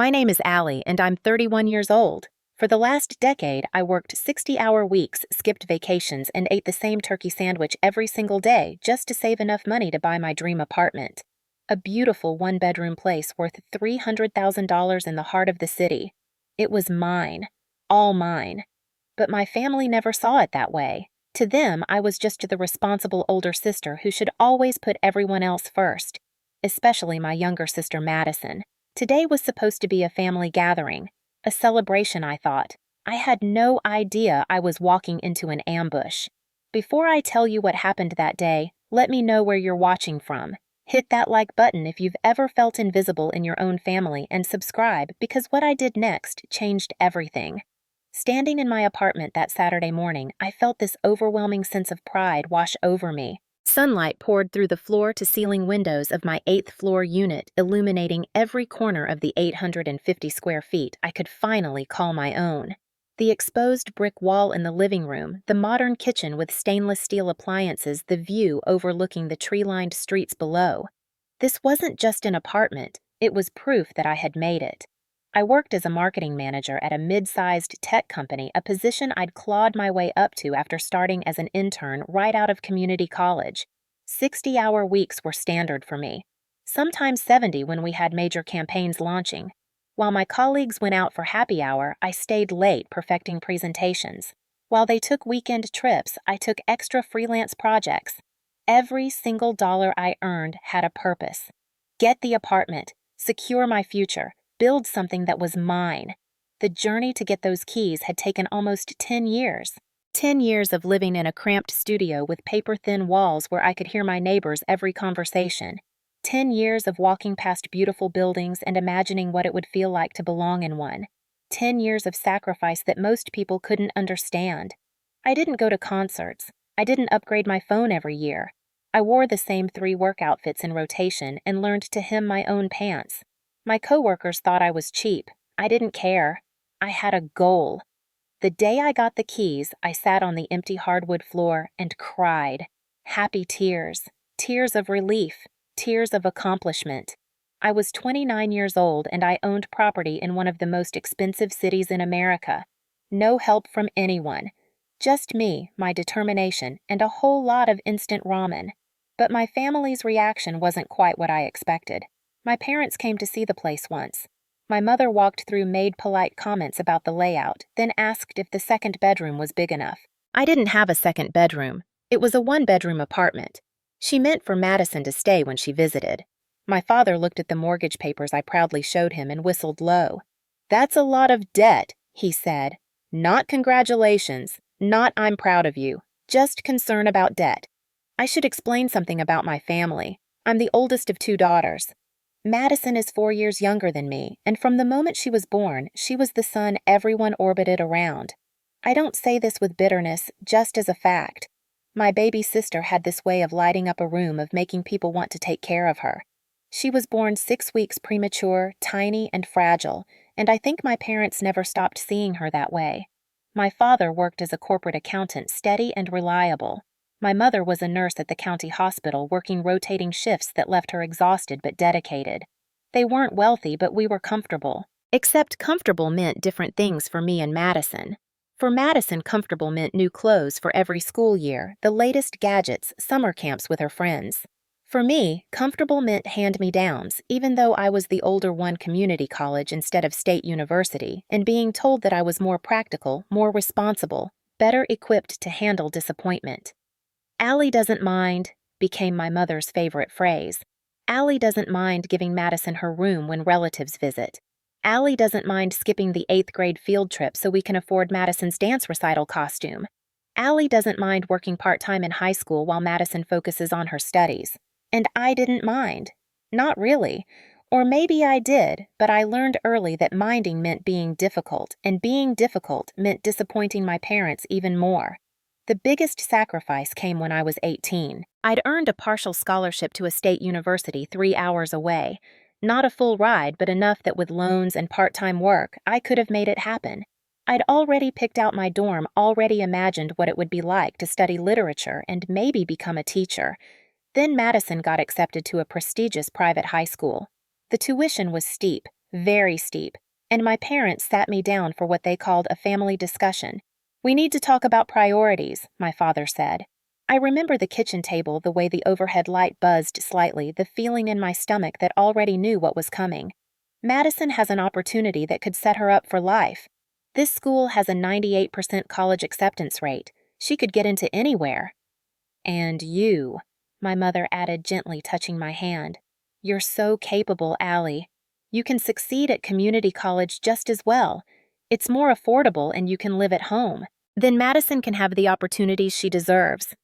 My name is Allie, and I'm 31 years old. For the last decade, I worked 60-hour weeks, skipped vacations, and ate the same turkey sandwich every single day just to save enough money to buy my dream apartment. A beautiful one-bedroom place worth $300,000 in the heart of the city. It was mine. All mine. But my family never saw it that way. To them, I was just the responsible older sister who should always put everyone else first, especially my younger sister Madison. Today was supposed to be a family gathering, a celebration, I thought. I had no idea I was walking into an ambush. Before I tell you what happened that day, let me know where you're watching from. Hit that like button if you've ever felt invisible in your own family, and subscribe because what I did next changed everything. Standing in my apartment that Saturday morning, I felt this overwhelming sense of pride wash over me. Sunlight poured through the floor-to-ceiling windows of my 8th-floor unit, illuminating every corner of the 850 square feet I could finally call my own. The exposed brick wall in the living room, the modern kitchen with stainless steel appliances, the view overlooking the tree-lined streets below. This wasn't just an apartment, it was proof that I had made it. I worked as a marketing manager at a mid-sized tech company, a position I'd clawed my way up to after starting as an intern right out of community college. 60-hour weeks were standard for me, sometimes 70 when we had major campaigns launching. While my colleagues went out for happy hour, I stayed late perfecting presentations. While they took weekend trips, I took extra freelance projects. Every single dollar I earned had a purpose. Get the apartment, secure my future, build something that was mine. The journey to get those keys had taken almost 10 years. 10 years of living in a cramped studio with paper-thin walls where I could hear my neighbors' every conversation. 10 years of walking past beautiful buildings and imagining what it would feel like to belong in one. 10 years of sacrifice that most people couldn't understand. I didn't go to concerts. I didn't upgrade my phone every year. I wore the same 3 work outfits in rotation and learned to hem my own pants. My coworkers thought I was cheap. I didn't care. I had a goal. The day I got the keys, I sat on the empty hardwood floor and cried. Happy tears. Tears of relief. Tears of accomplishment. I was 29 years old and I owned property in one of the most expensive cities in America. No help from anyone. Just me, my determination, and a whole lot of instant ramen. But my family's reaction wasn't quite what I expected. My parents came to see the place once. My mother walked through, made polite comments about the layout, then asked if the second bedroom was big enough. I didn't have a second bedroom. It was a one-bedroom apartment. She meant for Madison to stay when she visited. My father looked at the mortgage papers I proudly showed him and whistled low. "That's a lot of debt," he said. "Not congratulations, not I'm proud of you, just concern about debt." I should explain something about my family. I'm the oldest of 2 daughters. Madison is 4 years younger than me, and from the moment she was born, she was the sun everyone orbited around. I don't say this with bitterness, just as a fact. My baby sister had this way of lighting up a room, of making people want to take care of her. She was born 6 weeks premature, tiny and fragile, and I think my parents never stopped seeing her that way. My father worked as a corporate accountant, steady and reliable. My mother was a nurse at the county hospital, working rotating shifts that left her exhausted but dedicated. They weren't wealthy, but we were comfortable. Except comfortable meant different things for me and Madison. For Madison, comfortable meant new clothes for every school year, the latest gadgets, summer camps with her friends. For me, comfortable meant hand-me-downs, even though I was the older one, community college instead of state university, and being told that I was more practical, more responsible, better equipped to handle disappointment. "Allie doesn't mind," became my mother's favorite phrase. Allie doesn't mind giving Madison her room when relatives visit. Allie doesn't mind skipping the 8th grade field trip so we can afford Madison's dance recital costume. Allie doesn't mind working part-time in high school while Madison focuses on her studies. And I didn't mind. Not really. Or maybe I did, but I learned early that minding meant being difficult, and being difficult meant disappointing my parents even more. The biggest sacrifice came when I was 18. I'd earned a partial scholarship to a state university 3 hours away. Not a full ride, but enough that with loans and part-time work, I could have made it happen. I'd already picked out my dorm, already imagined what it would be like to study literature and maybe become a teacher. Then Madison got accepted to a prestigious private high school. The tuition was steep, Very steep, and my parents sat me down for what they called a family discussion. "We need to talk about priorities," my father said. I remember the kitchen table, the way the overhead light buzzed slightly, the feeling in my stomach that already knew what was coming. Madison has an opportunity that could set her up for life. This school has a 98% college acceptance rate. She could get into anywhere. "And you," my mother added, gently touching my hand. "You're so capable, Allie. You can succeed at community college just as well. It's more affordable and you can live at home. Then Madison can have the opportunities she deserves."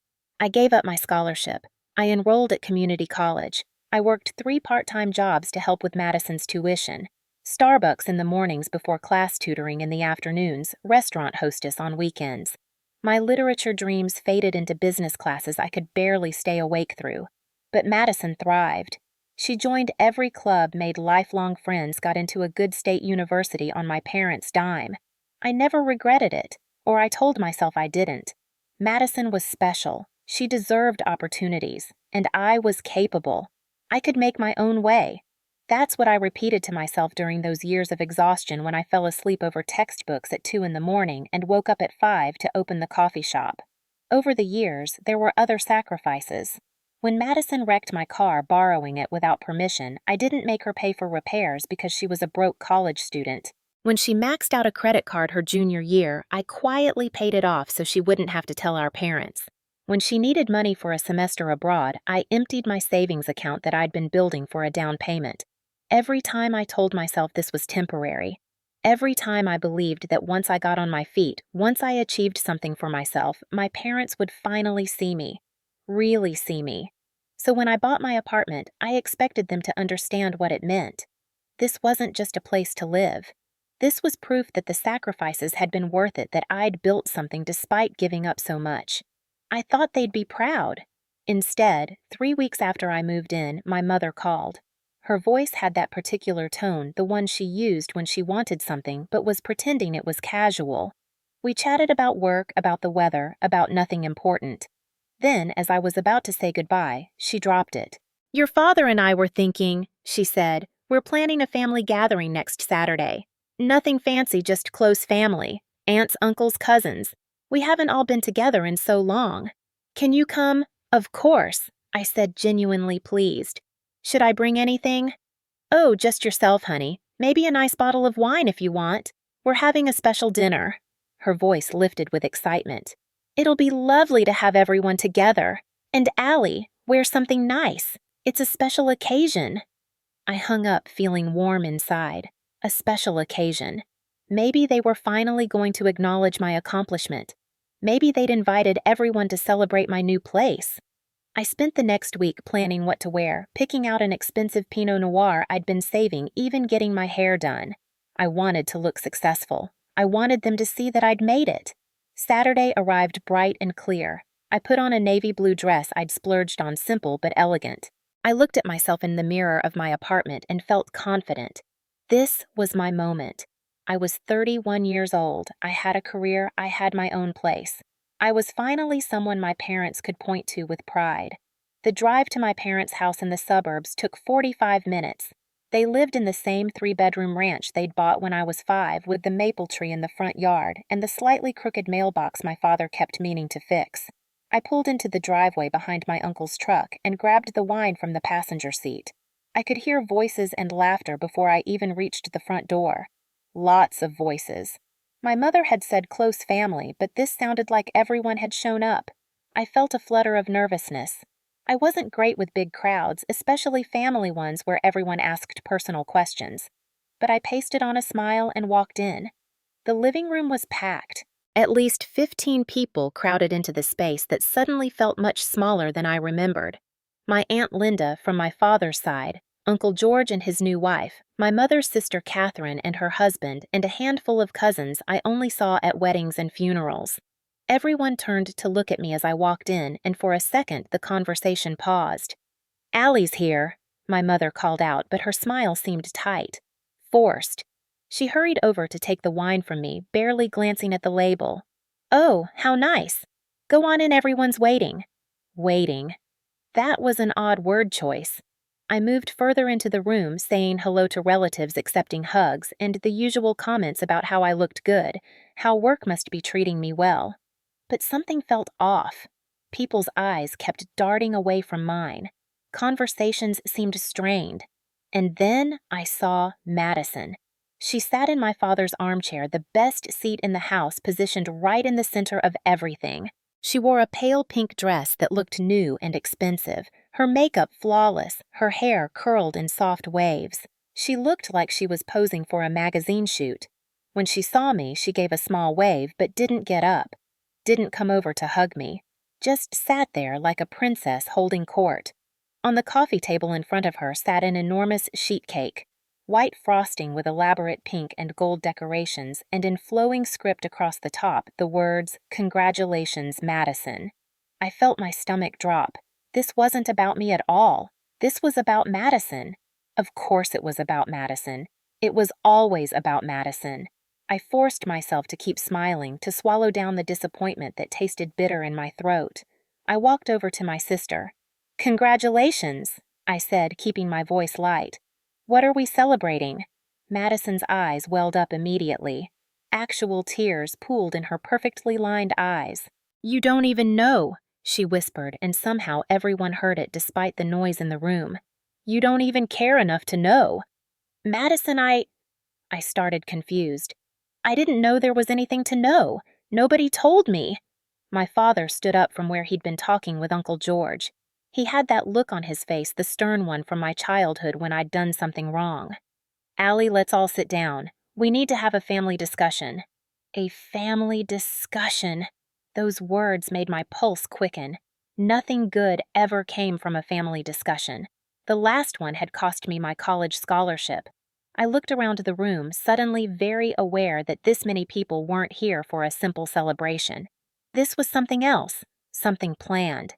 I gave up my scholarship. I enrolled at community college. I worked 3 part-time jobs to help with Madison's tuition. Starbucks in the mornings before class tutoring in the afternoons, restaurant hostess on weekends. My literature dreams faded into business classes I could barely stay awake through. But Madison thrived. She joined every club, made lifelong friends, got into a good state university on my parents' dime. I never regretted it, or I told myself I didn't. Madison was special. She deserved opportunities, and I was capable. I could make my own way. That's what I repeated to myself during those years of exhaustion when I fell asleep over textbooks at 2 in the morning and woke up at 5 to open the coffee shop. Over the years, there were other sacrifices. When Madison wrecked my car borrowing it without permission, I didn't make her pay for repairs because she was a broke college student. When she maxed out a credit card her junior year, I quietly paid it off so she wouldn't have to tell our parents. When she needed money for a semester abroad, I emptied my savings account that I'd been building for a down payment. Every time I told myself this was temporary. Every time I believed that once I got on my feet, once I achieved something for myself, my parents would finally see me. Really see me. So when I bought my apartment, I expected them to understand what it meant. This wasn't just a place to live. This was proof that the sacrifices had been worth it, that I'd built something despite giving up so much. I thought they'd be proud. Instead, 3 weeks after I moved in, my mother called. Her voice had that particular tone, the one she used when she wanted something but was pretending it was casual. We chatted about work, about the weather, about nothing important. Then, as I was about to say goodbye, she dropped it. "Your father and I were thinking," she said, "we're planning a family gathering next Saturday. Nothing fancy, just close family. Aunts, uncles, cousins. We haven't all been together in so long. Can you come?" "Of course," I said, genuinely pleased. "Should I bring anything?" "Oh, just yourself, honey. Maybe a nice bottle of wine if you want. We're having a special dinner." Her voice lifted with excitement. "It'll be lovely to have everyone together. And Allie, wear something nice. It's a special occasion." I hung up, feeling warm inside. A special occasion. Maybe they were finally going to acknowledge my accomplishment. Maybe they'd invited everyone to celebrate my new place. I spent the next week planning what to wear, picking out an expensive Pinot Noir I'd been saving, even getting my hair done. I wanted to look successful. I wanted them to see that I'd made it. Saturday arrived bright and clear. I put on a navy blue dress I'd splurged on, simple but elegant. I looked at myself in the mirror of my apartment and felt confident. This was my moment. I was 31 years old. I had a career. I had my own place. I was finally someone my parents could point to with pride. The drive to my parents' house in the suburbs took 45 minutes. They lived in the same 3-bedroom ranch they'd bought when I was 5, with the maple tree in the front yard and the slightly crooked mailbox my father kept meaning to fix. I pulled into the driveway behind my uncle's truck and grabbed the wine from the passenger seat. I could hear voices and laughter before I even reached the front door. Lots of voices. My mother had said close family, but this sounded like everyone had shown up. I felt a flutter of nervousness. I wasn't great with big crowds, especially family ones where everyone asked personal questions. But I pasted on a smile and walked in. The living room was packed. At least 15 people crowded into the space that suddenly felt much smaller than I remembered. My Aunt Linda from my father's side, Uncle George and his new wife, my mother's sister Catherine and her husband, and a handful of cousins I only saw at weddings and funerals. Everyone turned to look at me as I walked in, and for a second the conversation paused. "Allie's here," my mother called out, but her smile seemed tight, forced. She hurried over to take the wine from me, barely glancing at the label. "Oh, how nice. Go on in, everyone's waiting." Waiting. That was an odd word choice. I moved further into the room, saying hello to relatives accepting hugs, and the usual comments about how I looked good, how work must be treating me well. But something felt off. People's eyes kept darting away from mine. Conversations seemed strained. And then I saw Madison. She sat in my father's armchair, the best seat in the house, positioned right in the center of everything. She wore a pale pink dress that looked new and expensive, her makeup flawless, her hair curled in soft waves. She looked like she was posing for a magazine shoot. When she saw me, she gave a small wave but didn't get up, didn't come over to hug me, just sat there like a princess holding court. On the coffee table in front of her sat an enormous sheet cake, white frosting with elaborate pink and gold decorations, and in flowing script across the top, the words, "Congratulations, Madison." I felt my stomach drop. This wasn't about me at all. This was about Madison. Of course it was about Madison. It was always about Madison. I forced myself to keep smiling, to swallow down the disappointment that tasted bitter in my throat. I walked over to my sister. "Congratulations," I said, keeping my voice light. "What are we celebrating?" Madison's eyes welled up immediately. Actual tears pooled in her perfectly lined eyes. "You don't even know," she whispered, and somehow everyone heard it despite the noise in the room. "You don't even care enough to know." "Madison, I started confused. "I didn't know there was anything to know. Nobody told me." My father stood up from where he'd been talking with Uncle George. He had that look on his face, the stern one from my childhood when I'd done something wrong. "Allie, let's all sit down. We need to have a family discussion." A family discussion. Those words made my pulse quicken. Nothing good ever came from a family discussion. The last one had cost me my college scholarship. I looked around the room, suddenly very aware that this many people weren't here for a simple celebration. This was something else, something planned.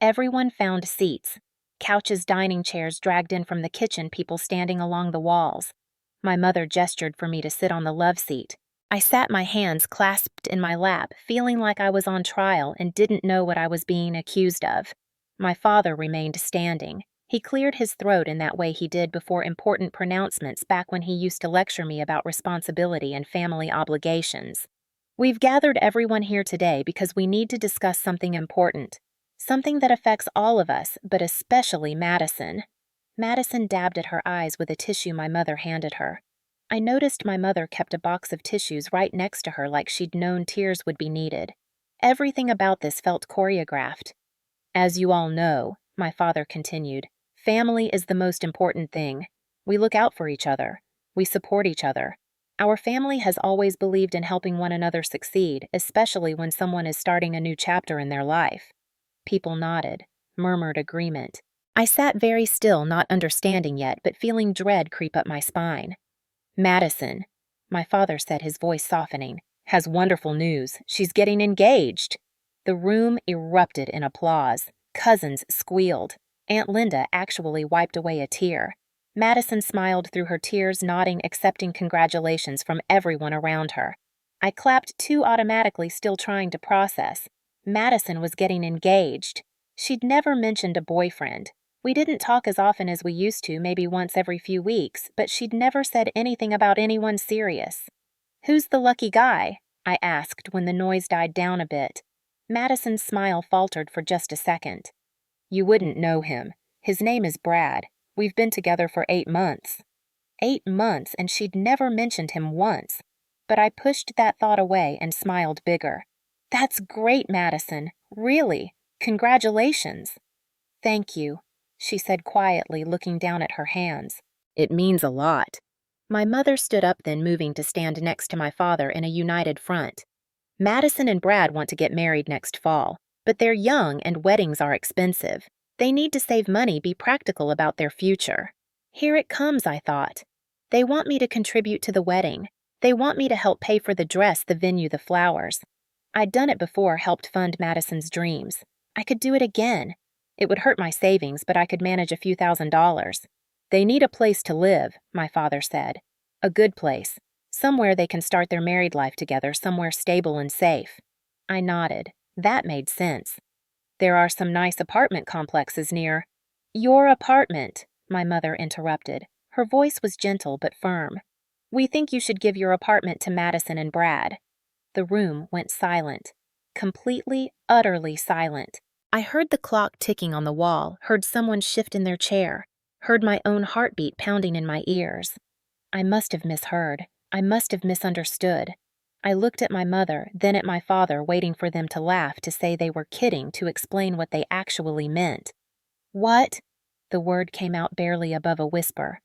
Everyone found seats. Couches, dining chairs dragged in from the kitchen, people standing along the walls. My mother gestured for me to sit on the love seat. I sat, my hands clasped in my lap, feeling like I was on trial and didn't know what I was being accused of. My father remained standing. He cleared his throat in that way he did before important pronouncements back when he used to lecture me about responsibility and family obligations. "We've gathered everyone here today because we need to discuss something important. Something that affects all of us, but especially Madison." Madison dabbed at her eyes with a tissue my mother handed her. I noticed my mother kept a box of tissues right next to her like she'd known tears would be needed. Everything about this felt choreographed. "As you all know," my father continued, "family is the most important thing. We look out for each other. We support each other. Our family has always believed in helping one another succeed, especially when someone is starting a new chapter in their life." People nodded, murmured agreement. I sat very still, not understanding yet, but feeling dread creep up my spine. "Madison," my father said, his voice softening, "has wonderful news. She's getting engaged." The room erupted in applause. Cousins squealed. Aunt Linda actually wiped away a tear. Madison smiled through her tears, nodding, accepting congratulations from everyone around her. I clapped too automatically, still trying to process. Madison was getting engaged. She'd never mentioned a boyfriend. We didn't talk as often as we used to, maybe once every few weeks, but she'd never said anything about anyone serious. "Who's the lucky guy?" I asked when the noise died down a bit. Madison's smile faltered for just a second. "You wouldn't know him. His name is Brad. We've been together for 8 months. 8 months, and she'd never mentioned him once. But I pushed that thought away and smiled bigger. "That's great, Madison. Really. Congratulations." "Thank you," she said quietly, looking down at her hands. "It means a lot." My mother stood up then, moving to stand next to my father in a united front. "Madison and Brad want to get married next fall, but they're young and weddings are expensive. They need to save money, be practical about their future." Here it comes, I thought. They want me to contribute to the wedding. They want me to help pay for the dress, the venue, the flowers. I'd done it before, helped fund Madison's dreams. I could do it again. It would hurt my savings, but I could manage a few $1,000s. "They need a place to live," my father said. "A good place. Somewhere they can start their married life together, somewhere stable and safe." I nodded. That made sense. "There are some nice apartment complexes near." "Your apartment," my mother interrupted. Her voice was gentle but firm. "We think you should give your apartment to Madison and Brad." The room went silent. Completely, utterly silent. I heard the clock ticking on the wall, heard someone shift in their chair, heard my own heartbeat pounding in my ears. I must have misheard. I must have misunderstood. I looked at my mother, then at my father, waiting for them to laugh, to say they were kidding, to explain what they actually meant. "What?" The word came out barely above a whisper.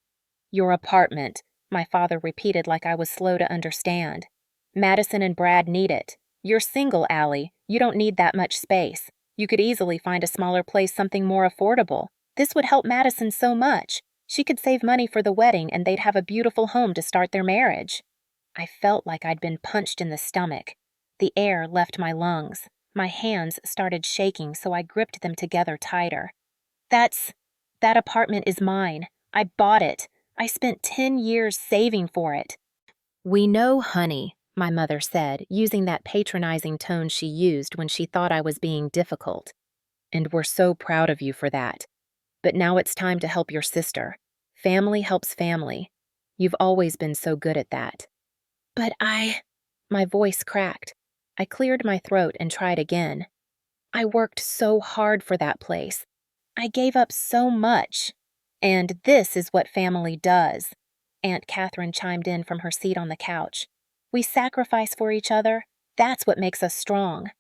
"Your apartment," my father repeated like I was slow to understand. "Madison and Brad need it. You're single, Allie. You don't need that much space. You could easily find a smaller place, something more affordable. This would help Madison so much. She could save money for the wedding and they'd have a beautiful home to start their marriage." I felt like I'd been punched in the stomach. The air left my lungs. My hands started shaking, so I gripped them together tighter. That apartment is mine. I bought it. I spent 10 years saving for it." "We know, honey," my mother said, using that patronizing tone she used when she thought I was being difficult. "And we're so proud of you for that. But now it's time to help your sister. Family helps family. You've always been so good at that." "But My voice cracked. I cleared my throat and tried again. "I worked so hard for that place. I gave up so much. And this is what family does." Aunt Catherine chimed in from her seat on the couch. "We sacrifice for each other. That's what makes us strong."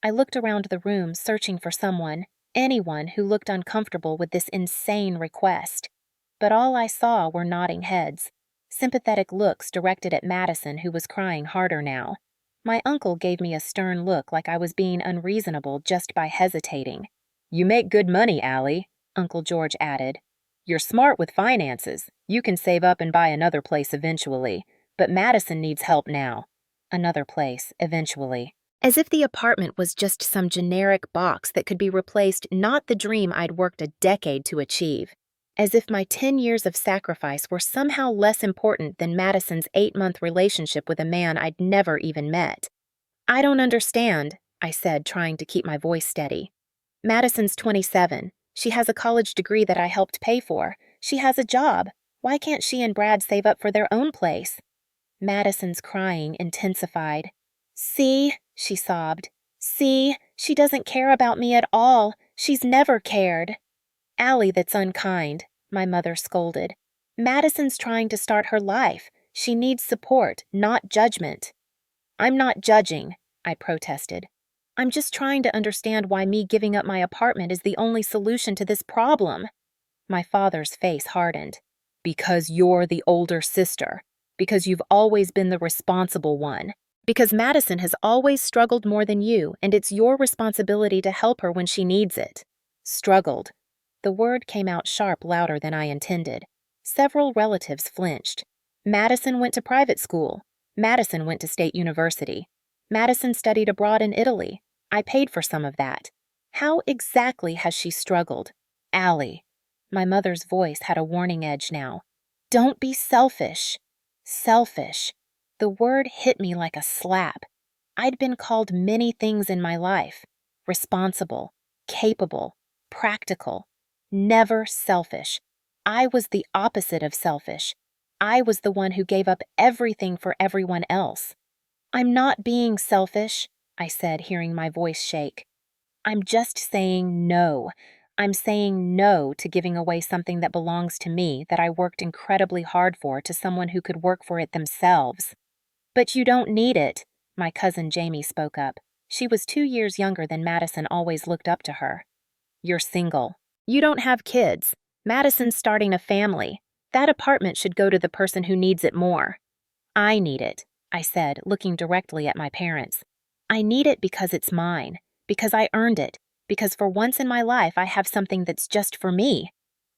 I looked around the room, searching for someone, anyone who looked uncomfortable with this insane request. But all I saw were nodding heads, sympathetic looks directed at Madison, who was crying harder now. My uncle gave me a stern look like I was being unreasonable just by hesitating. "You make good money, Allie," Uncle George added. "You're smart with finances. You can save up and buy another place eventually. But Madison needs help now." Another place, eventually. As if the apartment was just some generic box that could be replaced, not the dream I'd worked a decade to achieve. As if my 10 years of sacrifice were somehow less important than Madison's 8-month relationship with a man I'd never even met. "I don't understand," I said, trying to keep my voice steady. "Madison's 27. She has a college degree that I helped pay for. She has a job. Why can't she and Brad save up for their own place?" Madison's crying intensified. "See," she sobbed. "See, she doesn't care about me at all. She's never cared." "Allie, that's unkind," my mother scolded. "Madison's trying to start her life. She needs support, not judgment." "I'm not judging," I protested. "I'm just trying to understand why me giving up my apartment is the only solution to this problem." My father's face hardened. "Because you're the older sister. Because you've always been the responsible one. Because Madison has always struggled more than you, and it's your responsibility to help her when she needs it." Struggled. The word came out sharp, louder than I intended. Several relatives flinched. Madison went to private school. Madison went to state university. Madison studied abroad in Italy. I paid for some of that. How exactly has she struggled? "Allie." My mother's voice had a warning edge now. "Don't be selfish." Selfish. The word hit me like a slap. I'd been called many things in my life. Responsible, capable, practical. Never selfish. I was the opposite of selfish. I was the one who gave up everything for everyone else. "I'm not being selfish," I said, hearing my voice shake. "I'm just saying no. I'm saying no to giving away something that belongs to me, that I worked incredibly hard for, to someone who could work for it themselves." "But you don't need it," my cousin Jamie spoke up. She was 2 years younger than Madison always looked up to her. "You're single. You don't have kids. Madison's starting a family. That apartment should go to the person who needs it more." "I need it," I said, looking directly at my parents. "I need it because it's mine, because I earned it, because for once in my life I have something that's just for me."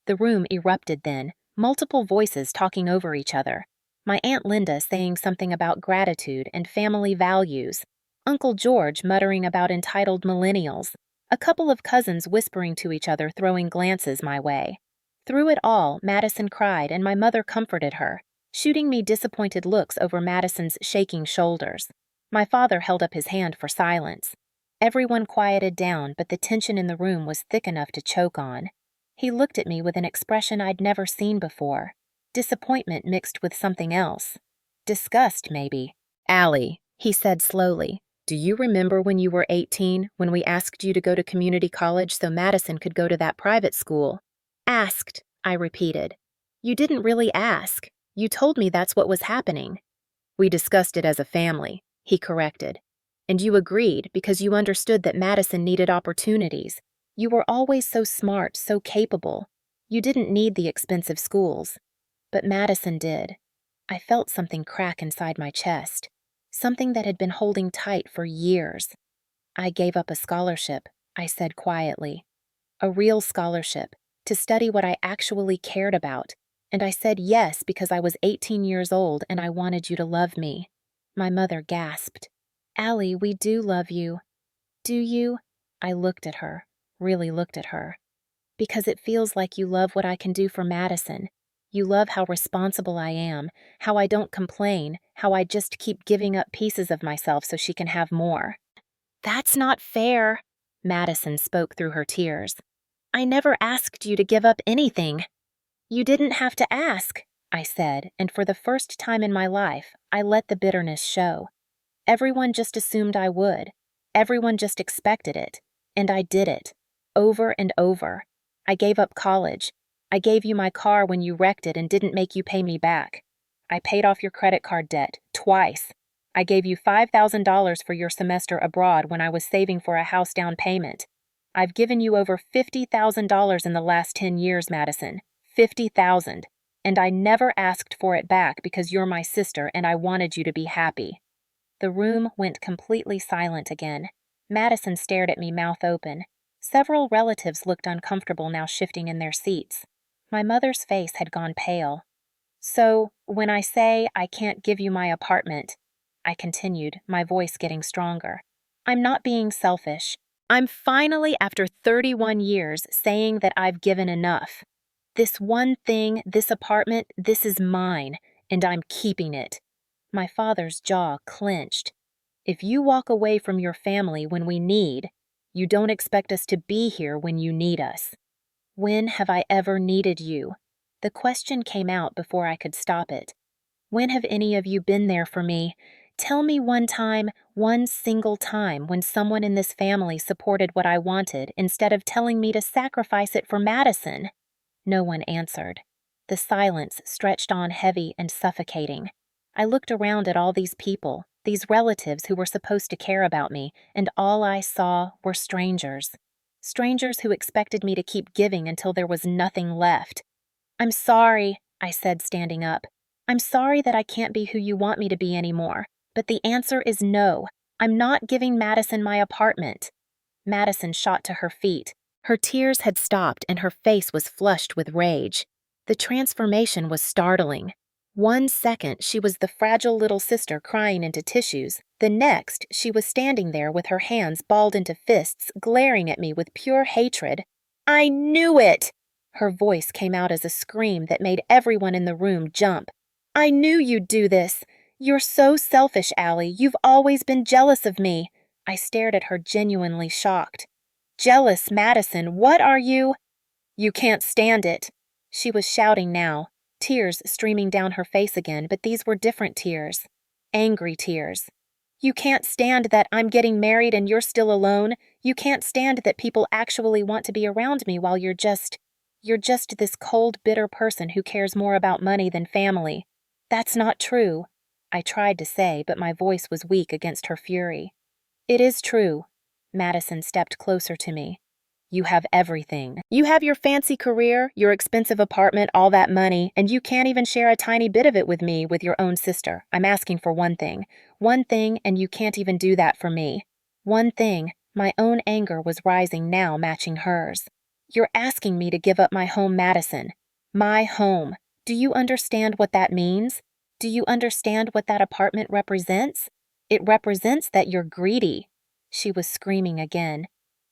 The room erupted then, multiple voices talking over each other. My Aunt Linda saying something about gratitude and family values. Uncle George muttering about entitled millennials. A couple of cousins whispering to each other, throwing glances my way. Through it all, Madison cried and my mother comforted her, shooting me disappointed looks over Madison's shaking shoulders. My father held up his hand for silence. Everyone quieted down, but the tension in the room was thick enough to choke on. He looked at me with an expression I'd never seen before. Disappointment mixed with something else. Disgust, maybe. "Allie," he said slowly, "do you remember when you were 18, when we asked you to go to community college so Madison could go to that private school?" "Asked," I repeated. "You didn't really ask. You told me that's what was happening." "We discussed it as a family," he corrected. "And you agreed because you understood that Madison needed opportunities. You were always so smart, so capable. You didn't need the expensive schools. But Madison did." I felt something crack inside my chest, something that had been holding tight for years. "I gave up a scholarship," I said quietly. "A real scholarship, to study what I actually cared about. And I said yes because I was 18 years old and I wanted you to love me." My mother gasped. "Allie, we do love you." "Do you?" I looked at her, really looked at her. "Because it feels like you love what I can do for Madison. You love how responsible I am, how I don't complain, how I just keep giving up pieces of myself so she can have more." "That's not fair," Madison spoke through her tears. "I never asked you to give up anything." "You didn't have to ask," I said, and for the first time in my life, I let the bitterness show. Everyone just assumed I would. Everyone just expected it. And I did it. Over and over. I gave up college. I gave you my car when you wrecked it and didn't make you pay me back. I paid off your credit card debt, twice. I gave you $5,000 for your semester abroad when I was saving for a house down payment. I've given you over $50,000 in the last 10 years, Madison. 50,000. And I never asked for it back because you're my sister and I wanted you to be happy." The room went completely silent again. Madison stared at me, mouth open. Several relatives looked uncomfortable, now shifting in their seats. My mother's face had gone pale. "So, when I say I can't give you my apartment," I continued, my voice getting stronger, "I'm not being selfish. I'm finally, after 31 years, saying that I've given enough. This one thing, this apartment, this is mine, and I'm keeping it." My father's jaw clenched. "If you walk away from your family when we need, you don't expect us to be here when you need us." When have I ever needed you? The question came out before I could stop it. When have any of you been there for me? Tell me one time, one single time, when someone in this family supported what I wanted instead of telling me to sacrifice it for Madison. No one answered. The silence stretched on heavy and suffocating. I looked around at all these people, these relatives who were supposed to care about me, and all I saw were strangers. Strangers who expected me to keep giving until there was nothing left. "I'm sorry," I said, standing up. "I'm sorry that I can't be who you want me to be anymore. But the answer is no. I'm not giving Madison my apartment." Madison shot to her feet. Her tears had stopped and her face was flushed with rage. The transformation was startling. 1 second, she was the fragile little sister crying into tissues. The next, she was standing there with her hands balled into fists, glaring at me with pure hatred. "I knew it!" Her voice came out as a scream that made everyone in the room jump. "I knew you'd do this! You're so selfish, Allie. You've always been jealous of me." I stared at her, genuinely shocked. "Jealous, Madison, what are you?" "You can't stand it." She was shouting now, tears streaming down her face again, but these were different tears. Angry tears. "You can't stand that I'm getting married and you're still alone. You can't stand that people actually want to be around me while you're just this cold, bitter person who cares more about money than family. That's not true." I tried to say, but my voice was weak against her fury. "It is true." Madison stepped closer to me. "You have everything. You have your fancy career, your expensive apartment, all that money, and you can't even share a tiny bit of it with me, with your own sister. I'm asking for one thing. One thing, and you can't even do that for me. One thing." My own anger was rising now, matching hers. "You're asking me to give up my home, Madison. My home. Do you understand what that means? Do you understand what that apartment represents? It represents that you're greedy." She was screaming again.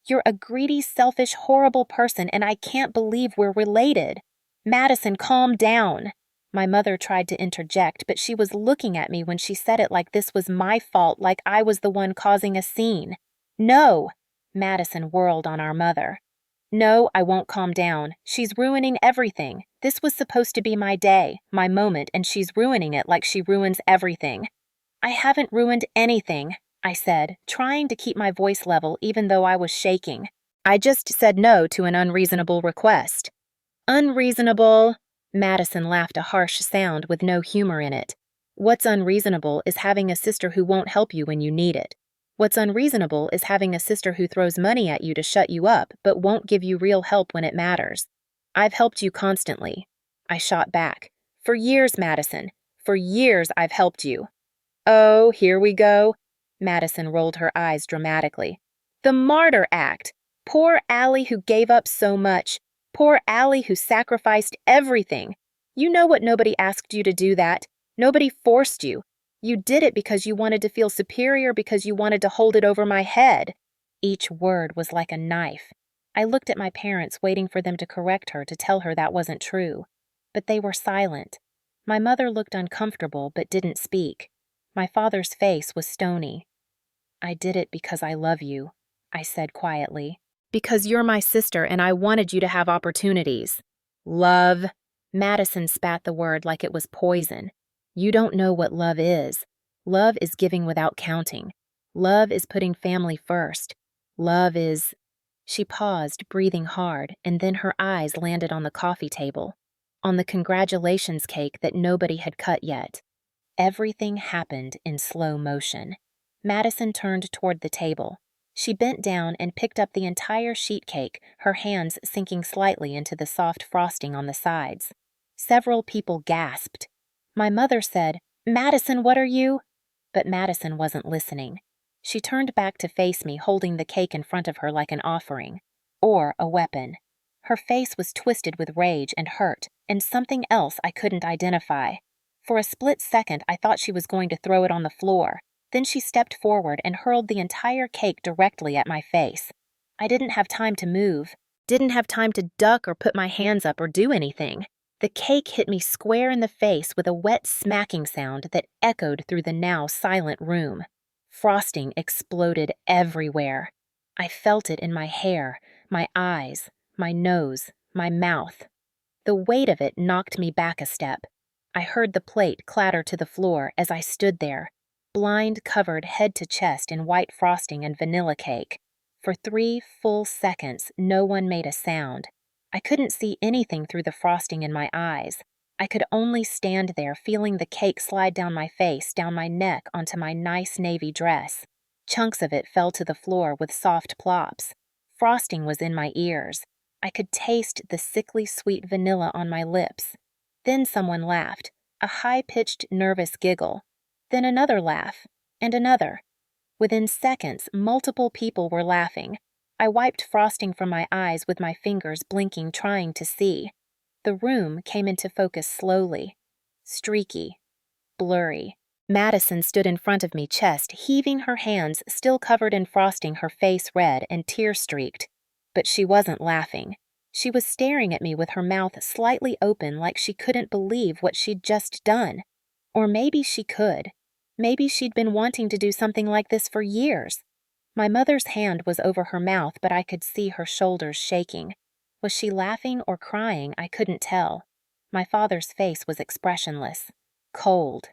"You're a greedy, selfish, horrible person, and I can't believe we're related." "Madison, calm down." My mother tried to interject, but she was looking at me when she said it like this was my fault, like I was the one causing a scene. "No!" Madison whirled on our mother. No, I won't calm down. She's ruining everything. This was supposed to be my day, my moment, and she's ruining it like she ruins everything. I haven't ruined anything, I said, trying to keep my voice level even though I was shaking. I just said no to an unreasonable request. Unreasonable? Madison laughed a harsh sound with no humor in it. What's unreasonable is having a sister who won't help you when you need it. What's unreasonable is having a sister who throws money at you to shut you up but won't give you real help when it matters. I've helped you constantly. I shot back. For years, Madison. For years I've helped you. Oh, here we go. Madison rolled her eyes dramatically. The martyr act. Poor Allie who gave up so much. Poor Allie who sacrificed everything. You know what nobody asked you to do that. Nobody forced you. You did it because you wanted to feel superior, because you wanted to hold it over my head. Each word was like a knife. I looked at my parents, waiting for them to correct her, to tell her that wasn't true. But they were silent. My mother looked uncomfortable but didn't speak. My father's face was stony. I did it because I love you, I said quietly. Because you're my sister and I wanted you to have opportunities. Love. Madison spat the word like it was poison. You don't know what love is. Love is giving without counting. Love is putting family first. Love is... She paused, breathing hard, and then her eyes landed on the coffee table, on the congratulations cake that nobody had cut yet. Everything happened in slow motion. Madison turned toward the table. She bent down and picked up the entire sheet cake, her hands sinking slightly into the soft frosting on the sides. Several people gasped. My mother said, "Madison, what are you?" But Madison wasn't listening. She turned back to face me, holding the cake in front of her like an offering, or a weapon. Her face was twisted with rage and hurt, and something else I couldn't identify. For a split second, I thought she was going to throw it on the floor. Then she stepped forward and hurled the entire cake directly at my face. I didn't have time to move, didn't have time to duck or put my hands up or do anything. The cake hit me square in the face with a wet smacking sound that echoed through the now silent room. Frosting exploded everywhere. I felt it in my hair, my eyes, my nose, my mouth. The weight of it knocked me back a step. I heard the plate clatter to the floor as I stood there, blind, covered head to chest in white frosting and vanilla cake. For 3 full seconds, no one made a sound. I couldn't see anything through the frosting in my eyes. I could only stand there, feeling the cake slide down my face, down my neck, onto my nice navy dress. Chunks of it fell to the floor with soft plops. Frosting was in my ears. I could taste the sickly sweet vanilla on my lips. Then someone laughed, a high-pitched, nervous giggle. Then another laugh, and another. Within seconds, multiple people were laughing. I wiped frosting from my eyes with my fingers, blinking, trying to see. The room came into focus slowly. Streaky. Blurry. Madison stood in front of me, chest heaving, her hands still covered in frosting, her face red and tear-streaked. But she wasn't laughing. She was staring at me with her mouth slightly open, like she couldn't believe what she'd just done. Or maybe she could. Maybe she'd been wanting to do something like this for years. My mother's hand was over her mouth, but I could see her shoulders shaking. Was she laughing or crying? I couldn't tell. My father's face was expressionless, cold.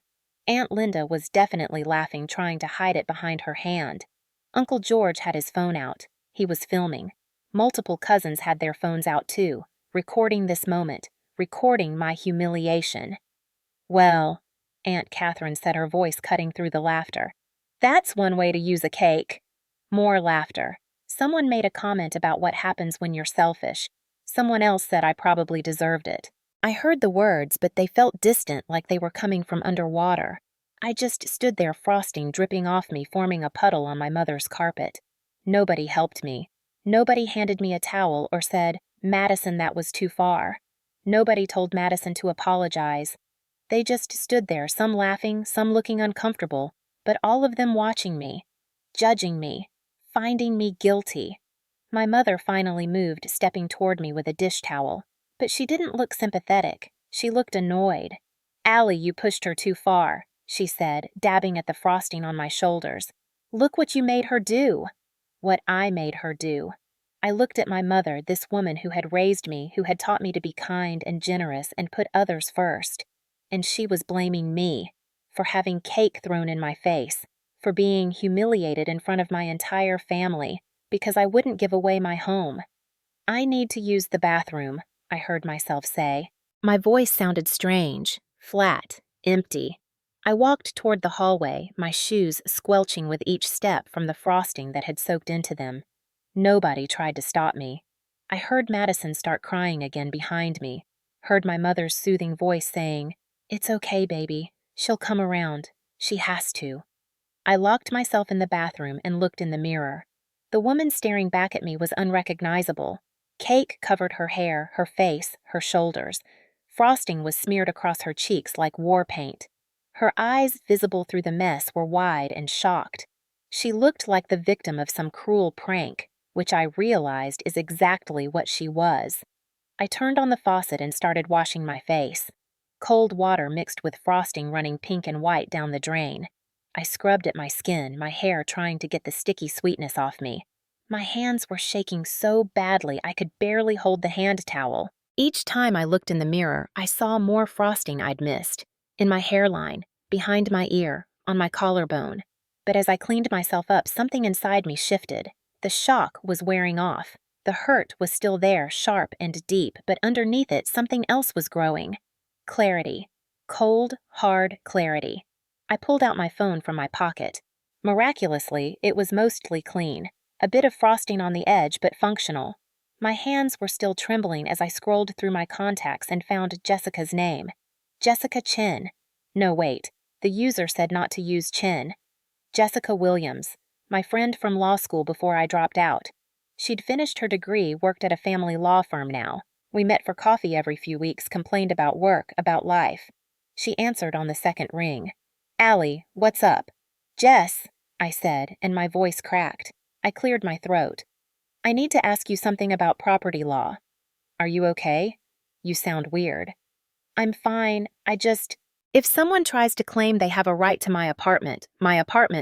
Aunt Linda was definitely laughing, trying to hide it behind her hand. Uncle George had his phone out. He was filming. Multiple cousins had their phones out too, recording this moment, recording my humiliation. Well, Aunt Catherine said, her voice cutting through the laughter. That's one way to use a cake. More laughter. Someone made a comment about what happens when you're selfish. Someone else said I probably deserved it. I heard the words, but they felt distant, like they were coming from underwater. I just stood there, frosting dripping off me, forming a puddle on my mother's carpet. Nobody helped me. Nobody handed me a towel or said, "Madison, that was too far." Nobody told Madison to apologize. They just stood there, some laughing, some looking uncomfortable, but all of them watching me, judging me, finding me guilty. My mother finally moved, stepping toward me with a dish towel. But she didn't look sympathetic. She looked annoyed. "Allie, you pushed her too far," she said, dabbing at the frosting on my shoulders. "Look what you made her do." What I made her do. I looked at my mother, this woman who had raised me, who had taught me to be kind and generous and put others first. And she was blaming me for having cake thrown in my face, for being humiliated in front of my entire family, because I wouldn't give away my home. "I need to use the bathroom," I heard myself say. My voice sounded strange, flat, empty. I walked toward the hallway, my shoes squelching with each step from the frosting that had soaked into them. Nobody tried to stop me. I heard Madison start crying again behind me, heard my mother's soothing voice saying, "It's okay, baby. She'll come around. She has to." I locked myself in the bathroom and looked in the mirror. The woman staring back at me was unrecognizable. Cake covered her hair, her face, her shoulders. Frosting was smeared across her cheeks like war paint. Her eyes, visible through the mess, were wide and shocked. She looked like the victim of some cruel prank, which I realized is exactly what she was. I turned on the faucet and started washing my face. Cold water mixed with frosting running pink and white down the drain. I scrubbed at my skin, my hair trying to get the sticky sweetness off me. My hands were shaking so badly I could barely hold the hand towel. Each time I looked in the mirror, I saw more frosting I'd missed. In my hairline, behind my ear, on my collarbone. But as I cleaned myself up, something inside me shifted. The shock was wearing off. The hurt was still there, sharp and deep, but underneath it, something else was growing. Clarity. Cold, hard clarity. I pulled out my phone from my pocket. Miraculously, it was mostly clean. A bit of frosting on the edge, but functional. My hands were still trembling as I scrolled through my contacts and found Jessica's name. Jessica Chin. No, wait. The user said not to use Chin. Jessica Williams, my friend from law school before I dropped out. She'd finished her degree, worked at a family law firm now. We met for coffee every few weeks, complained about work, about life. She answered on the second ring. "Allie, what's up?" "Jess," I said, and my voice cracked. I cleared my throat. "I need to ask you something about property law." "Are you okay? You sound weird." "I'm fine. If someone tries to claim they have a right to my apartment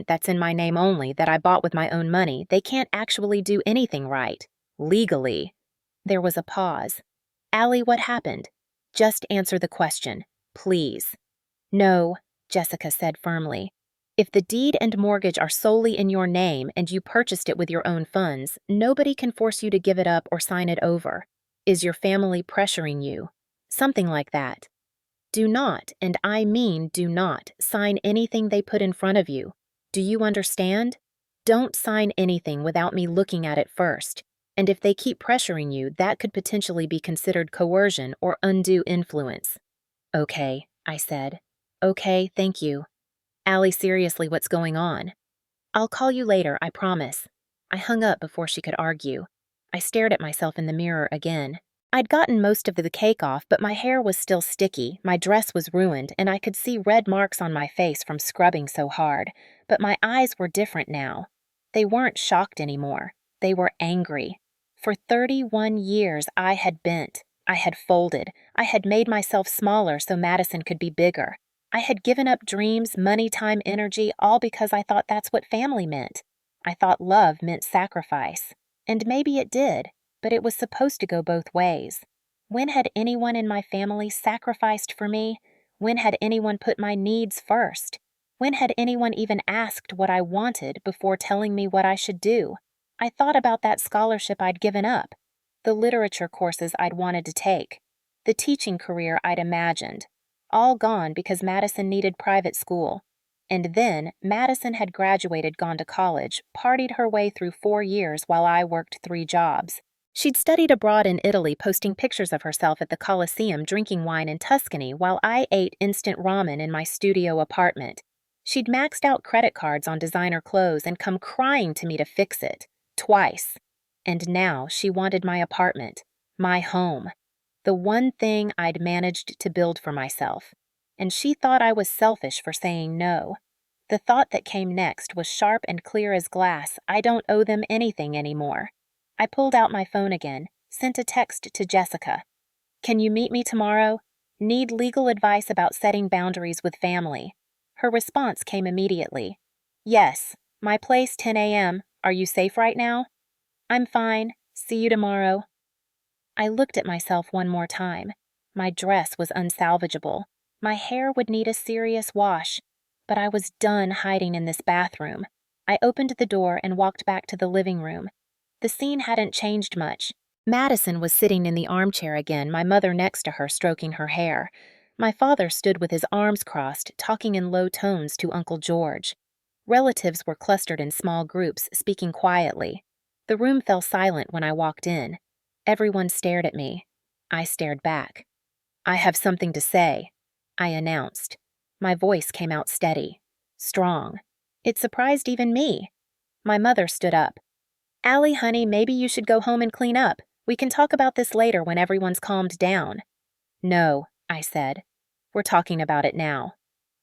that's in my name only, that I bought with my own money, they can't actually do anything right. Legally." There was a pause. "Allie, what happened? Just answer the question, please." "No," Jessica said firmly. "If the deed and mortgage are solely in your name and you purchased it with your own funds, nobody can force you to give it up or sign it over. Is your family pressuring you? Something like that. Do not, and I mean do not, sign anything they put in front of you. Do you understand? Don't sign anything without me looking at it first. And if they keep pressuring you, that could potentially be considered coercion or undue influence." "Okay," I said. "Okay, thank you." "Allie, seriously, what's going on?" "I'll call you later, I promise." I hung up before she could argue. I stared at myself in the mirror again. I'd gotten most of the cake off, but my hair was still sticky, my dress was ruined, and I could see red marks on my face from scrubbing so hard. But my eyes were different now. They weren't shocked anymore. They were angry. For 31 years, I had bent. I had folded. I had made myself smaller so Madison could be bigger. I had given up dreams, money, time, energy, all because I thought that's what family meant. I thought love meant sacrifice. And maybe it did. But it was supposed to go both ways. When had anyone in my family sacrificed for me? When had anyone put my needs first? When had anyone even asked what I wanted before telling me what I should do? I thought about that scholarship I'd given up, the literature courses I'd wanted to take, the teaching career I'd imagined, all gone because Madison needed private school. And then, Madison had graduated, gone to college, partied her way through 4 years while I worked 3 jobs. She'd studied abroad in Italy, posting pictures of herself at the Colosseum drinking wine in Tuscany while I ate instant ramen in my studio apartment. She'd maxed out credit cards on designer clothes and come crying to me to fix it. Twice. And now she wanted my apartment, my home, the one thing I'd managed to build for myself. And she thought I was selfish for saying no. The thought that came next was sharp and clear as glass. I don't owe them anything anymore. I pulled out my phone again, sent a text to Jessica. "Can you meet me tomorrow? Need legal advice about setting boundaries with family." Her response came immediately. "Yes, my place 10 a.m. Are you safe right now?" "I'm fine. See you tomorrow. I looked at myself one more time. My dress was unsalvageable. My hair would need a serious wash. But I was done hiding in this bathroom. I opened the door and walked back to the living room. The scene hadn't changed much. Madison was sitting in the armchair again, my mother next to her stroking her hair. My father stood with his arms crossed, talking in low tones to Uncle George. Relatives were clustered in small groups, speaking quietly. The room fell silent when I walked in. Everyone stared at me. I stared back. "I have something to say," I announced. My voice came out steady, strong. It surprised even me. My mother stood up. "Allie, honey, maybe you should go home and clean up. We can talk about this later when everyone's calmed down." "No," I said. "We're talking about it now."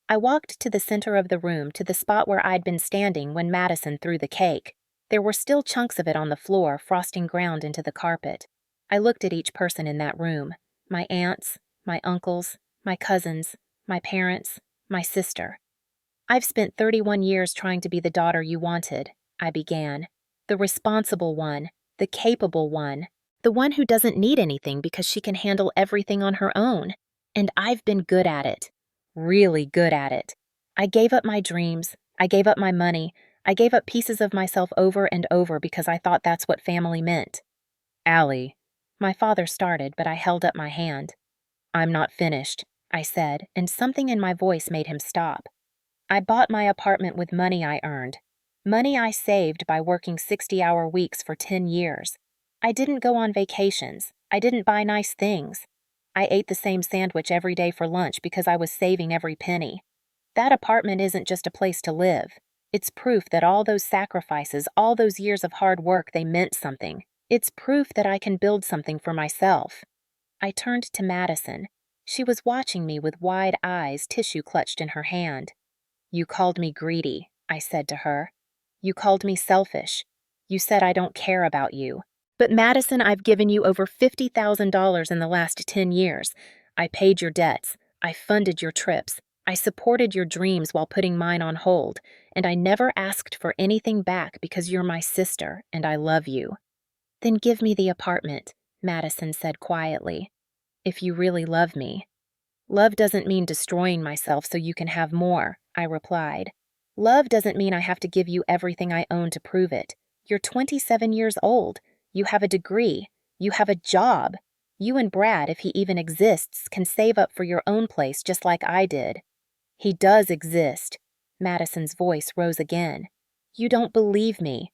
I walked to the center of the room, to the spot where I'd been standing when Madison threw the cake. There were still chunks of it on the floor, frosting ground into the carpet. I looked at each person in that room. My aunts, my uncles, my cousins, my parents, my sister. "I've spent 31 years trying to be the daughter you wanted," I began. "The responsible one, the capable one, the one who doesn't need anything because she can handle everything on her own. And I've been good at it. Really good at it. I gave up my dreams. I gave up my money. I gave up pieces of myself over and over because I thought that's what family meant." "Allie," my father started, but I held up my hand. "I'm not finished," I said, and something in my voice made him stop. "I bought my apartment with money I earned. Money I saved by working 60-hour weeks for 10 years. I didn't go on vacations. I didn't buy nice things. I ate the same sandwich every day for lunch because I was saving every penny. That apartment isn't just a place to live. It's proof that all those sacrifices, all those years of hard work, they meant something. It's proof that I can build something for myself." I turned to Madison. She was watching me with wide eyes, tissue clutched in her hand. "You called me greedy," I said to her. "You called me selfish. You said I don't care about you. But Madison, I've given you over $50,000 in the last 10 years. I paid your debts. I funded your trips. I supported your dreams while putting mine on hold. And I never asked for anything back because you're my sister and I love you." "Then give me the apartment," Madison said quietly. "If you really love me." "Love doesn't mean destroying myself so you can have more," I replied. "Love doesn't mean I have to give you everything I own to prove it. You're 27 years old. You have a degree. You have a job. You and Brad, if he even exists, can save up for your own place just like I did." "He does exist." Madison's voice rose again. "You don't believe me."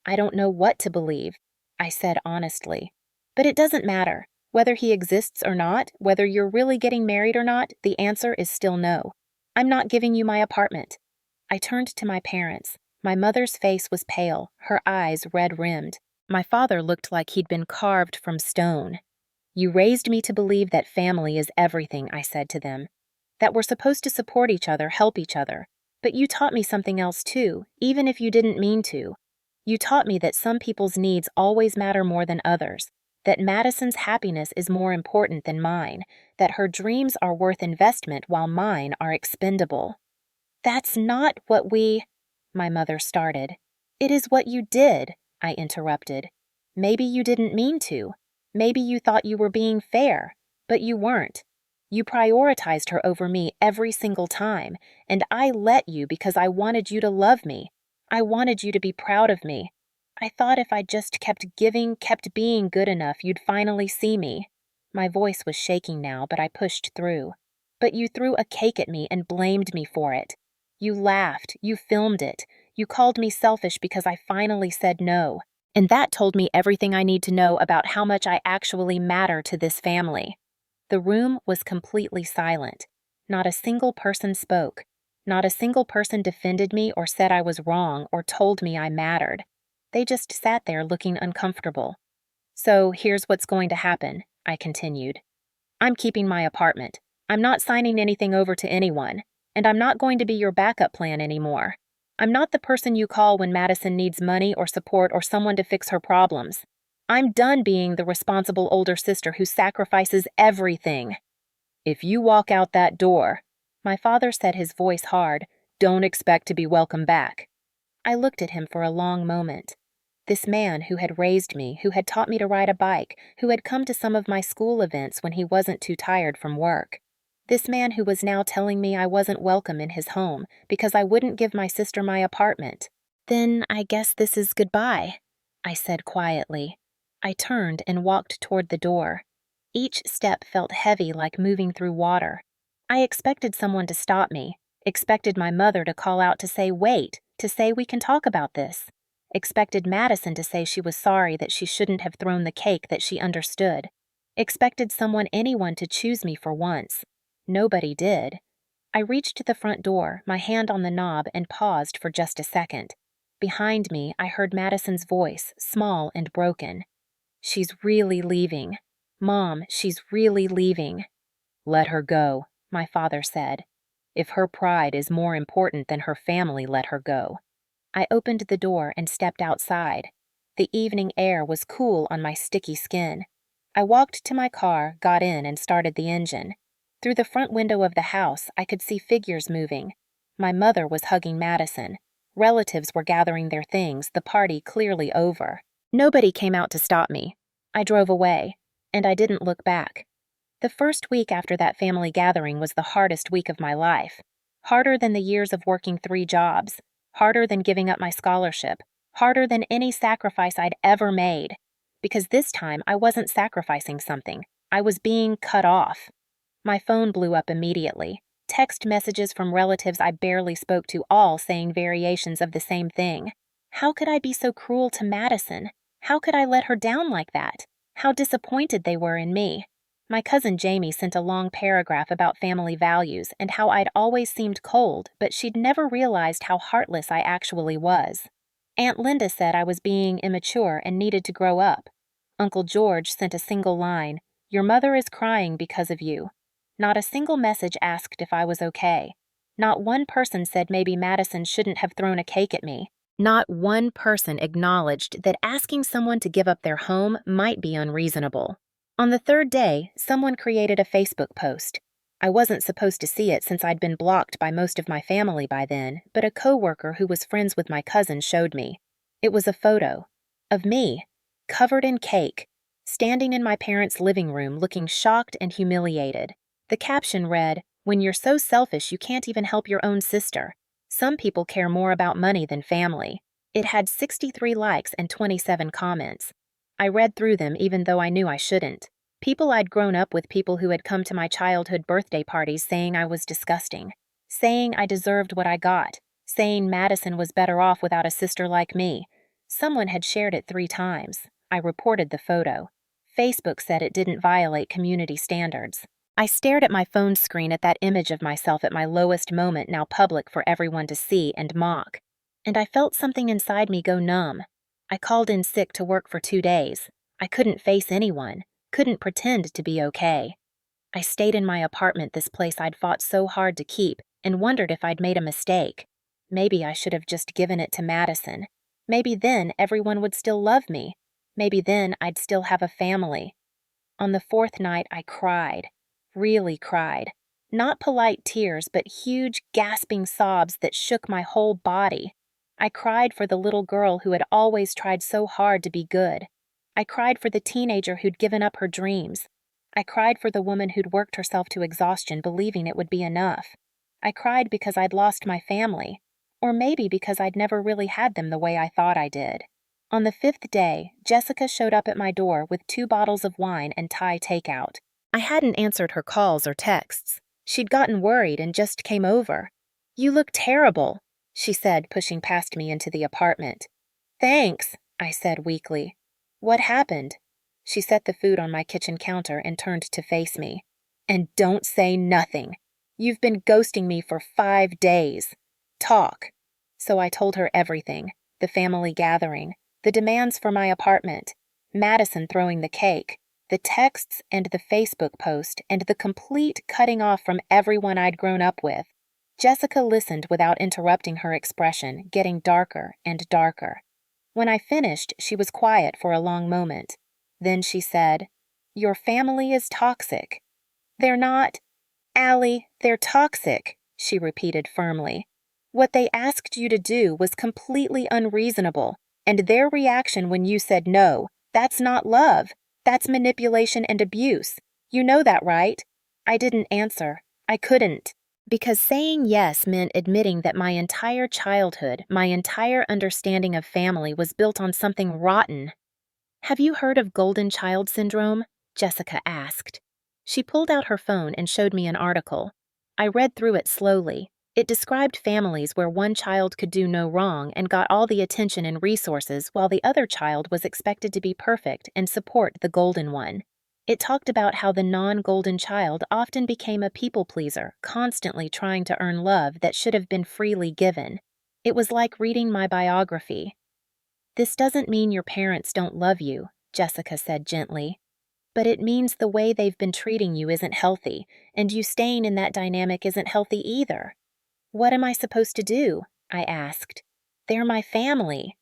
"I don't know what to believe," I said honestly. "But it doesn't matter. Whether he exists or not, whether you're really getting married or not, the answer is still no. I'm not giving you my apartment." I turned to my parents. My mother's face was pale, her eyes red-rimmed. My father looked like he'd been carved from stone. "You raised me to believe that family is everything," I said to them. "That we're supposed to support each other, help each other. But you taught me something else too, even if you didn't mean to. You taught me that some people's needs always matter more than others, that Madison's happiness is more important than mine, that her dreams are worth investment while mine are expendable." "That's not what my mother started. "It is what you did," I interrupted. "Maybe you didn't mean to. Maybe you thought you were being fair, but you weren't. You prioritized her over me every single time, and I let you because I wanted you to love me. I wanted you to be proud of me. I thought if I just kept giving, kept being good enough, you'd finally see me." My voice was shaking now, but I pushed through. "But you threw a cake at me and blamed me for it. You laughed, you filmed it. You called me selfish because I finally said no. And that told me everything I need to know about how much I actually matter to this family." The room was completely silent. Not a single person spoke. Not a single person defended me or said I was wrong or told me I mattered. They just sat there looking uncomfortable. "So here's what's going to happen," I continued. "I'm keeping my apartment. I'm not signing anything over to anyone. And I'm not going to be your backup plan anymore. I'm not the person you call when Madison needs money or support or someone to fix her problems. I'm done being the responsible older sister who sacrifices everything. If you walk out that door," my father said, his voice hard, "don't expect to be welcome back." I looked at him for a long moment. This man who had raised me, who had taught me to ride a bike, who had come to some of my school events when he wasn't too tired from work. This man who was now telling me I wasn't welcome in his home because I wouldn't give my sister my apartment. "Then I guess this is goodbye," I said quietly. I turned and walked toward the door. Each step felt heavy like moving through water. I expected someone to stop me, expected my mother to call out to say, "Wait," to say, "We can talk about this." Expected Madison to say she was sorry that she shouldn't have thrown the cake, that she understood. Expected anyone to choose me for once. Nobody did. I reached the front door, my hand on the knob, and paused for just a second. Behind me, I heard Madison's voice, small and broken. "She's really leaving. Mom, she's really leaving." "Let her go," my father said. "If her pride is more important than her family, let her go." I opened the door and stepped outside. The evening air was cool on my sticky skin. I walked to my car, got in, and started the engine. Through the front window of the house, I could see figures moving. My mother was hugging Madison. Relatives were gathering their things, the party clearly over. Nobody came out to stop me. I drove away, and I didn't look back. The first week after that family gathering was the hardest week of my life. Harder than the years of working 3 jobs. Harder than giving up my scholarship. Harder than any sacrifice I'd ever made. Because this time I wasn't sacrificing something. I was being cut off. My phone blew up immediately. Text messages from relatives I barely spoke to, all saying variations of the same thing. How could I be so cruel to Madison? How could I let her down like that? How disappointed they were in me. My cousin Jamie sent a long paragraph about family values and how I'd always seemed cold, but she'd never realized how heartless I actually was. Aunt Linda said I was being immature and needed to grow up. Uncle George sent a single line, "Your mother is crying because of you." Not a single message asked if I was okay. Not one person said maybe Madison shouldn't have thrown a cake at me. Not one person acknowledged that asking someone to give up their home might be unreasonable. On the 3rd day, someone created a Facebook post. I wasn't supposed to see it since I'd been blocked by most of my family by then, but a coworker who was friends with my cousin showed me. It was a photo of me, covered in cake, standing in my parents' living room looking shocked and humiliated. The caption read, "When you're so selfish you can't even help your own sister. Some people care more about money than family." It had 63 likes and 27 comments. I read through them even though I knew I shouldn't. People I'd grown up with, people who had come to my childhood birthday parties saying I was disgusting, saying I deserved what I got, saying Madison was better off without a sister like me. Someone had shared it 3 times. I reported the photo. Facebook said it didn't violate community standards. I stared at my phone screen at that image of myself at my lowest moment, now public for everyone to see and mock. And I felt something inside me go numb. I called in sick to work for 2 days. I couldn't face anyone, couldn't pretend to be okay. I stayed in my apartment, this place I'd fought so hard to keep, and wondered if I'd made a mistake. Maybe I should have just given it to Madison. Maybe then everyone would still love me. Maybe then I'd still have a family. On the 4th night, I cried. Really cried. Not polite tears, but huge, gasping sobs that shook my whole body. I cried for the little girl who had always tried so hard to be good. I cried for the teenager who'd given up her dreams. I cried for the woman who'd worked herself to exhaustion believing it would be enough. I cried because I'd lost my family. Or maybe because I'd never really had them the way I thought I did. On the 5th day, Jessica showed up at my door with 2 bottles of wine and Thai takeout. I hadn't answered her calls or texts. She'd gotten worried and just came over. "You look terrible," she said, pushing past me into the apartment. "Thanks," I said weakly. "What happened?" She set the food on my kitchen counter and turned to face me. "And don't say nothing. You've been ghosting me for 5 days. Talk." So I told her everything. The family gathering, the demands for my apartment, Madison throwing the cake, the texts and the Facebook post, and the complete cutting off from everyone I'd grown up with. Jessica listened without interrupting, her expression getting darker and darker. When I finished, she was quiet for a long moment. Then she said, "Your family is toxic." "They're not." "Allie, they're toxic," she repeated firmly. "What they asked you to do was completely unreasonable. And their reaction when you said no, that's not love. That's manipulation and abuse. You know that, right? I didn't answer. I couldn't. Because saying yes meant admitting that my entire childhood, my entire understanding of family was built on something rotten. Have you heard of golden child syndrome? Jessica asked. She pulled out her phone and showed me an article. I read through it slowly. It described families where one child could do no wrong and got all the attention and resources while the other child was expected to be perfect and support the golden one. It talked about how the non-golden child often became a people pleaser, constantly trying to earn love that should have been freely given. It was like reading my biography. This doesn't mean your parents don't love you, Jessica said gently. But it means the way they've been treating you isn't healthy, and you staying in that dynamic isn't healthy either. What am I supposed to do? I asked. They're my family.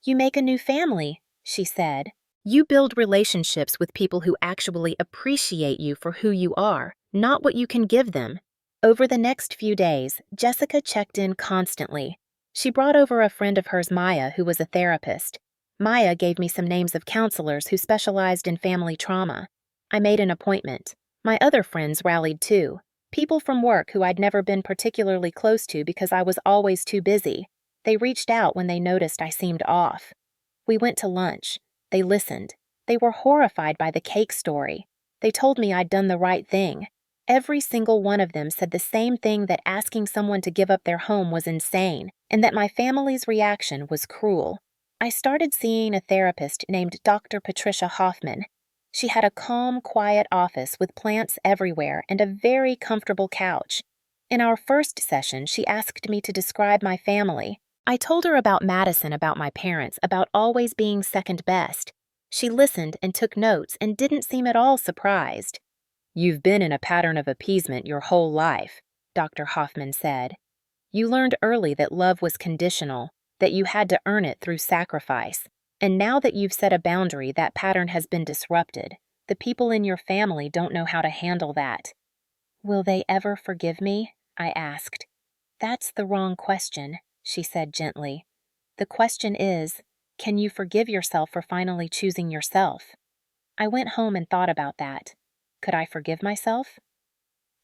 You make a new family, she said. You build relationships with people who actually appreciate you for who you are, not what you can give them. Over the next few days, Jessica checked in constantly. She brought over a friend of hers, Maya, who was a therapist. Maya gave me some names of counselors who specialized in family trauma. I made an appointment. My other friends rallied too. People from work who I'd never been particularly close to because I was always too busy. They reached out when they noticed I seemed off. We went to lunch. They listened. They were horrified by the cake story. They told me I'd done the right thing. Every single one of them said the same thing, that asking someone to give up their home was insane, and that my family's reaction was cruel. I started seeing a therapist named Dr. Patricia Hoffman. She had a calm, quiet office with plants everywhere and a very comfortable couch. In our first session, she asked me to describe my family. I told her about Madison, about my parents, about always being second best. She listened and took notes and didn't seem at all surprised. You've been in a pattern of appeasement your whole life, Dr. Hoffman said. You learned early that love was conditional, that you had to earn it through sacrifice. And now that you've set a boundary, that pattern has been disrupted. The people in your family don't know how to handle that. Will they ever forgive me? I asked. That's the wrong question, she said gently. The question is, can you forgive yourself for finally choosing yourself? I went home and thought about that. Could I forgive myself?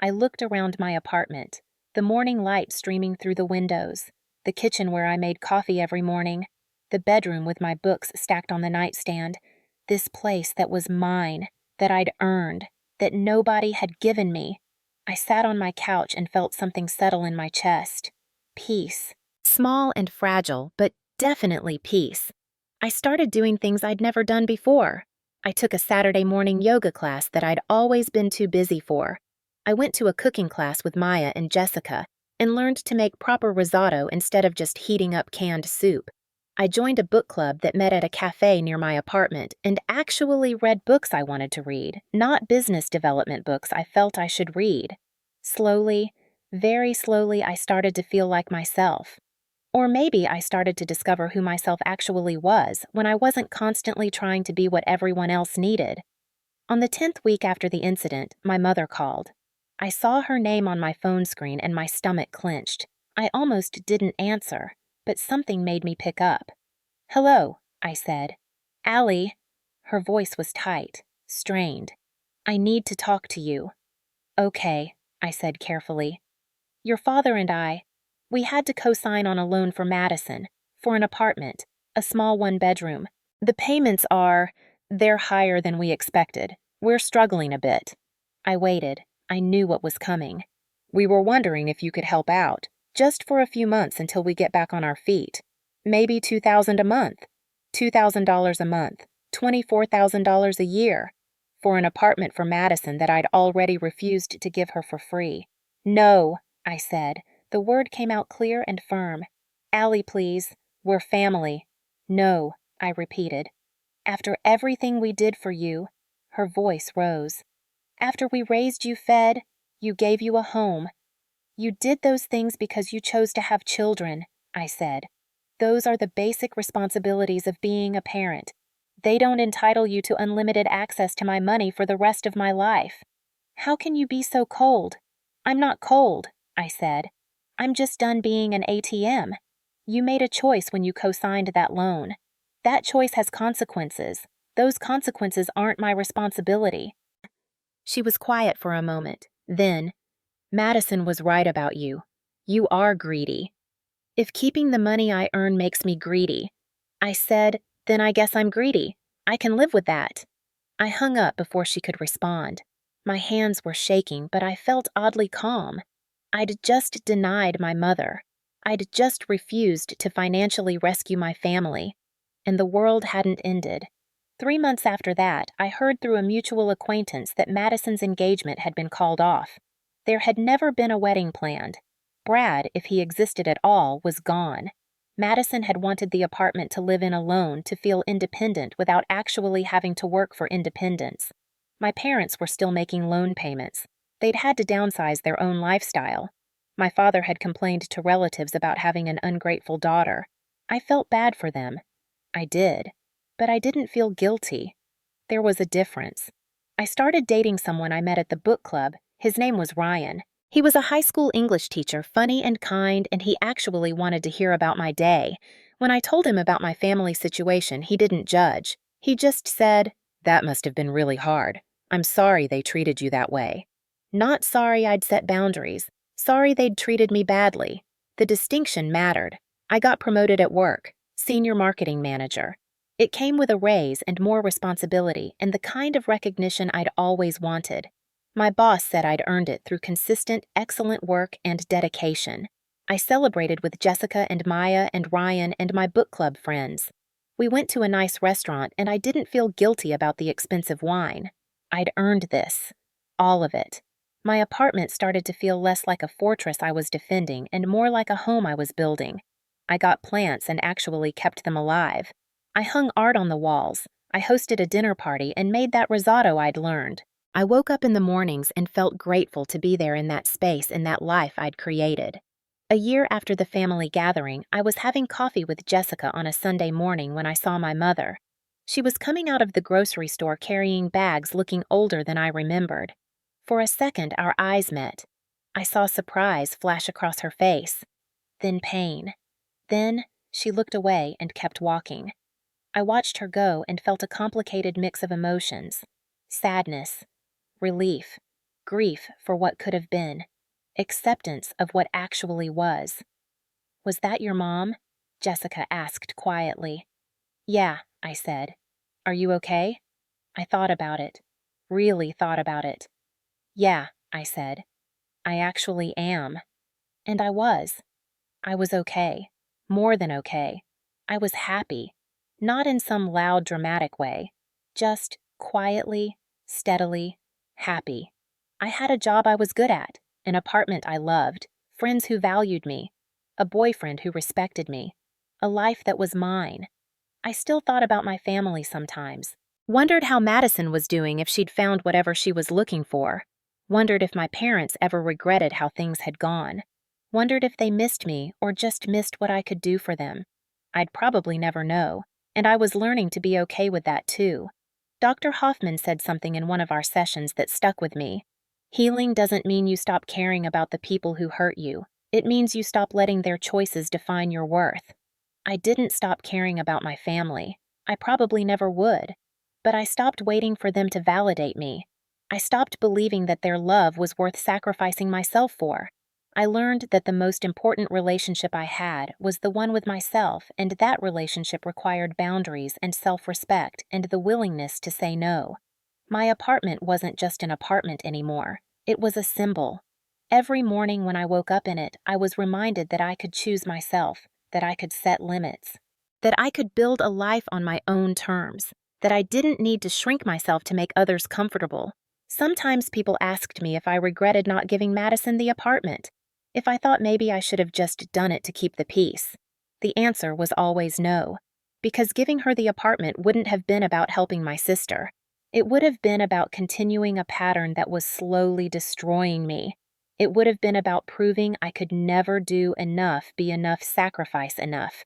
I looked around my apartment, the morning light streaming through the windows, the kitchen where I made coffee every morning, the bedroom with my books stacked on the nightstand, this place that was mine, that I'd earned, that nobody had given me. I sat on my couch and felt something settle in my chest. Peace. Small and fragile, but definitely peace. I started doing things I'd never done before. I took a Saturday morning yoga class that I'd always been too busy for. I went to a cooking class with Maya and Jessica and learned to make proper risotto instead of just heating up canned soup. I joined a book club that met at a cafe near my apartment and actually read books I wanted to read, not business development books I felt I should read. Slowly, very slowly, I started to feel like myself. Or maybe I started to discover who myself actually was when I wasn't constantly trying to be what everyone else needed. On the 10th week after the incident, my mother called. I saw her name on my phone screen and my stomach clenched. I almost didn't answer, but something made me pick up. Hello, I said. Allie. Her voice was tight, strained. I need to talk to you. Okay, I said carefully. Your father and I, we had to co-sign on a loan for Madison, for an apartment, a small one-bedroom. The payments they're higher than we expected. We're struggling a bit. I waited. I knew what was coming. We were wondering if you could help out, just for a few months until we get back on our feet. Maybe $2,000 a month, $2,000 a month, $24,000 a year, for an apartment for Madison that I'd already refused to give her for free. No, I said. The word came out clear and firm. Allie, please. We're family. No, I repeated. After everything we did for you, her voice rose. After we raised you, fed, you gave you a home. You did those things because you chose to have children, I said. Those are the basic responsibilities of being a parent. They don't entitle you to unlimited access to my money for the rest of my life. How can you be so cold? I'm not cold, I said. I'm just done being an ATM. You made a choice when you co-signed that loan. that choice has consequences, those consequences aren't my responsibility." She was quiet for a moment. Then, "Madison was right about you. You are greedy." "If keeping the money I earn makes me greedy," I said, "then I guess I'm greedy. I can live with that." I hung up before she could respond. My hands were shaking, but I felt oddly calm. I'd just denied my mother. I'd just refused to financially rescue my family. And the world hadn't ended. 3 months after that, I heard through a mutual acquaintance that Madison's engagement had been called off. There had never been a wedding planned. Brad, if he existed at all, was gone. Madison had wanted the apartment to live in alone, to feel independent without actually having to work for independence. My parents were still making loan payments. They'd had to downsize their own lifestyle. My father had complained to relatives about having an ungrateful daughter. I felt bad for them. I did. But I didn't feel guilty. There was a difference. I started dating someone I met at the book club. His name was Ryan. He was a high school English teacher, funny and kind, and he actually wanted to hear about my day. When I told him about my family situation, he didn't judge. He just said, "That must have been really hard. I'm sorry they treated you that way." Not sorry I'd set boundaries. Sorry they'd treated me badly. The distinction mattered. I got promoted at work, senior marketing manager. It came with a raise and more responsibility and the kind of recognition I'd always wanted. My boss said I'd earned it through consistent, excellent work and dedication. I celebrated with Jessica and Maya and Ryan and my book club friends. We went to a nice restaurant and I didn't feel guilty about the expensive wine. I'd earned this. All of it. My apartment started to feel less like a fortress I was defending and more like a home I was building. I got plants and actually kept them alive. I hung art on the walls. I hosted a dinner party and made that risotto I'd learned. I woke up in the mornings and felt grateful to be there in that space in that life I'd created. A year after the family gathering, I was having coffee with Jessica on a Sunday morning when I saw my mother. She was coming out of the grocery store carrying bags looking older than I remembered. For a second, our eyes met. I saw surprise flash across her face. Then pain. Then she looked away and kept walking. I watched her go and felt a complicated mix of emotions. Sadness, relief, grief for what could have been, acceptance of what actually was. "Was that your mom?" Jessica asked quietly. "Yeah," I said. "Are you okay?" I thought about it. Really thought about it. "Yeah," I said. "I actually am." And I was. I was okay. More than okay. I was happy. Not in some loud, dramatic way. Just quietly, steadily, happy. I had a job I was good at, an apartment I loved, friends who valued me, a boyfriend who respected me, a life that was mine. I still thought about my family sometimes. Wondered how Madison was doing if she'd found whatever she was looking for. Wondered if my parents ever regretted how things had gone. Wondered if they missed me or just missed what I could do for them. I'd probably never know, and I was learning to be okay with that too. Dr. Hoffman said something in one of our sessions that stuck with me. Healing doesn't mean you stop caring about the people who hurt you. It means you stop letting their choices define your worth. I didn't stop caring about my family. I probably never would. But I stopped waiting for them to validate me. I stopped believing that their love was worth sacrificing myself for. I learned that the most important relationship I had was the one with myself, and that relationship required boundaries and self-respect and the willingness to say no. My apartment wasn't just an apartment anymore. It was a symbol. Every morning when I woke up in it, I was reminded that I could choose myself, that I could set limits, that I could build a life on my own terms, that I didn't need to shrink myself to make others comfortable. Sometimes people asked me if I regretted not giving Madison the apartment, if I thought maybe I should have just done it to keep the peace. The answer was always no, because giving her the apartment wouldn't have been about helping my sister. It would have been about continuing a pattern that was slowly destroying me. It would have been about proving I could never do enough, be enough, sacrifice enough.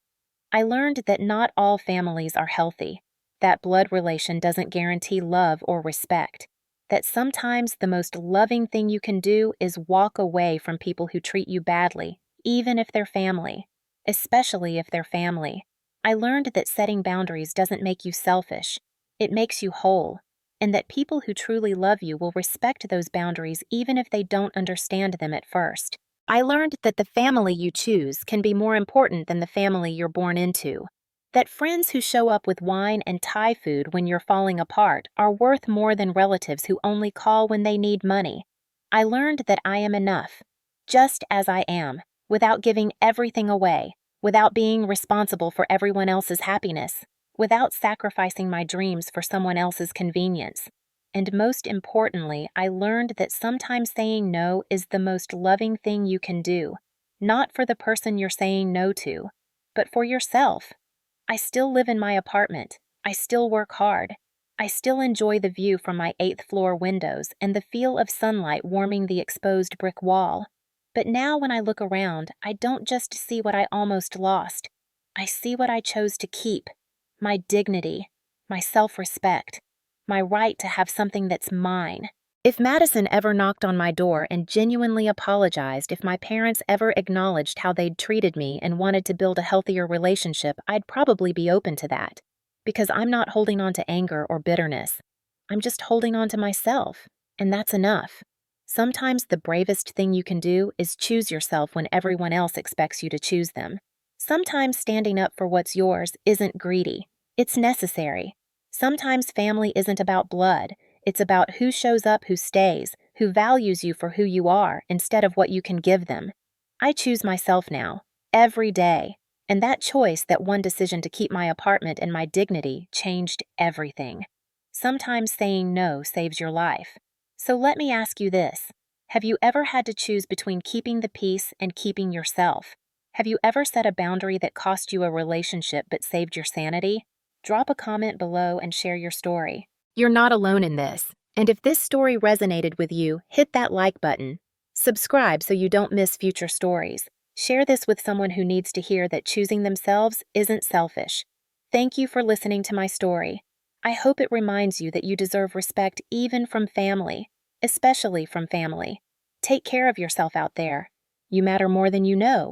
I learned that not all families are healthy, that blood relation doesn't guarantee love or respect, that sometimes the most loving thing you can do is walk away from people who treat you badly, even if they're family, especially if they're family. I learned that setting boundaries doesn't make you selfish, it makes you whole, and that people who truly love you will respect those boundaries even if they don't understand them at first. I learned that the family you choose can be more important than the family you're born into. That friends who show up with wine and Thai food when you're falling apart are worth more than relatives who only call when they need money. I learned that I am enough, just as I am, without giving everything away, without being responsible for everyone else's happiness, without sacrificing my dreams for someone else's convenience. And most importantly, I learned that sometimes saying no is the most loving thing you can do, not for the person you're saying no to, but for yourself. I still live in my apartment. I still work hard. I still enjoy the view from my 8th floor windows and the feel of sunlight warming the exposed brick wall. But now when I look around, I don't just see what I almost lost. I see what I chose to keep. My dignity, my self-respect, my right to have something that's mine. If Madison ever knocked on my door and genuinely apologized, if my parents ever acknowledged how they'd treated me and wanted to build a healthier relationship, I'd probably be open to that. Because I'm not holding on to anger or bitterness. I'm just holding on to myself, and that's enough. Sometimes the bravest thing you can do is choose yourself when everyone else expects you to choose them. Sometimes standing up for what's yours isn't greedy. It's necessary. Sometimes family isn't about blood. It's about who shows up, who stays, who values you for who you are instead of what you can give them. I choose myself now, every day, and that choice, that one decision to keep my apartment and my dignity, changed everything. Sometimes saying no saves your life. So let me ask you this. Have you ever had to choose between keeping the peace and keeping yourself? Have you ever set a boundary that cost you a relationship but saved your sanity? Drop a comment below and share your story. You're not alone in this, and if this story resonated with you, hit that like button. Subscribe so you don't miss future stories. Share this with someone who needs to hear that choosing themselves isn't selfish. Thank you for listening to my story. I hope it reminds you that you deserve respect even from family, especially from family. Take care of yourself out there. You matter more than you know.